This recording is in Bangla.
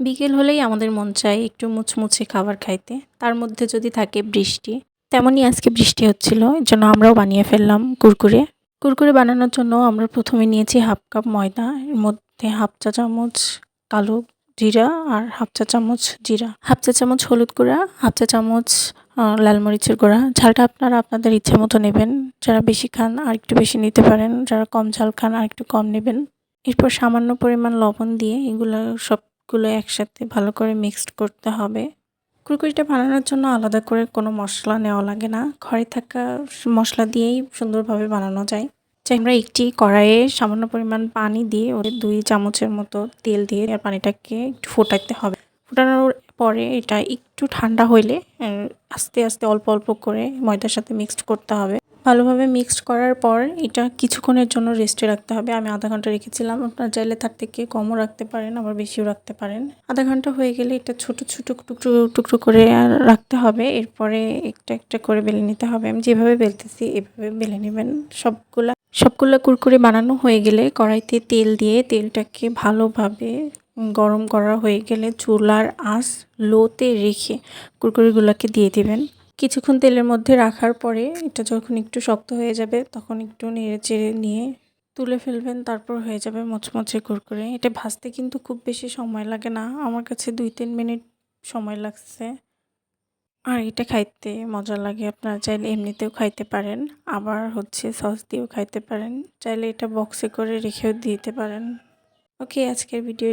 বিকেল হলেই আমাদের মন চায় একটু মুচমুচে খাবার খাইতে। তার মধ্যে যদি থাকে বৃষ্টি। তেমনই আজকে বৃষ্টি হচ্ছিল। এজন্য আমরাও বানিয়ে ফেললাম কুরকুরে। কুরকুরে বানানোর জন্য আমরা ১ম এ নিয়েছি 1/2 কাপ ময়দা। এর মধ্যে 1/2 চা চামচ কালো জিরা আর 1/2 চা চামচ জিরা, 1/2 চা চামচ হলুদ গুঁড়া, 1/2 চা চামচ লাল মরিচের গুঁড়া। ঝালটা আপনারা আপনাদের ইচ্ছেমতো নেবেন। যারা বেশি খান আরেকটু বেশি নিতে পারেন। যারা কম ঝাল খান আরেকটু কম নেবেন। এরপর সামান্য পরিমাণ লবণ দিয়ে এগুলো সবগুলো একসাথে ভালো করে মিক্সড করতে হবে। কুরকুরিটা বানানোর জন্য আলাদা করে কোনো মসলা নেওয়া লাগে না। ঘরে থাকা মসলা দিয়েই সুন্দরভাবে বানানো যায়। আমরা একটি কড়াইয়ে সামান্য পরিমাণ পানি দিয়ে ওতে 2 চামচের মতো তেল দিয়ে আর পানিটাকে একটু ফোটাতে হবে। ফোটানোর পরে এটা একটু ঠান্ডা হইলে আস্তে, আস্তে অল্প, অল্প করে ময়দার সাথে মিক্সড করতে হবে। ভালোভাবে মিক্সড করার পর এটা কিছুক্ষণের জন্য রেস্টে রাখতে হবে। আমি আধা ঘন্টা রেখেছিলাম। আপনারা চাইলে তার থেকে কমও রাখতে পারেন, আবার বেশিও রাখতে পারেন। আধা ঘন্টা হয়ে গেলে এটা ছোট, ছোট টুকরো, টুকরো করে রাখতে হবে। এরপরে একটা, একটা করে বেলে নিতে হবে। আমি যেভাবে বেলতেছি এভাবে বেলে নিবেন সবগুলা কুরকুরে বানানো হয়ে গেলে কড়াইতে তেল দিয়ে তেলটাকে ভালোভাবে গরম করা হয়ে গেলে চুলার আঁচ লোতে রেখে কুরকুরেগুলোকে দিয়ে দিবেন। কিছুক্ষণ তেলের মধ্যে রাখার পরে এটা যখন একটু শক্ত হয়ে যাবে তখন একটু নেড়েচেড়ে নিয়ে তুলে ফেলবেন। তারপর হয়ে যাবে মুচমুচে কুরকুরে। এটা ভাজতে কিন্তু খুব বেশি সময় লাগে না। আমার কাছে 2-3 মিনিট সময় লাগছে। আর এটা খাইতে মজা লাগে। আপনারা চাইলে এমনিতেও খাইতে পারেন। আবার সস দিয়েও খাইতে পারেন। চাইলে এটা বক্সে করে রেখেও দিতে পারেন। ওকে, আজকের ভিডিও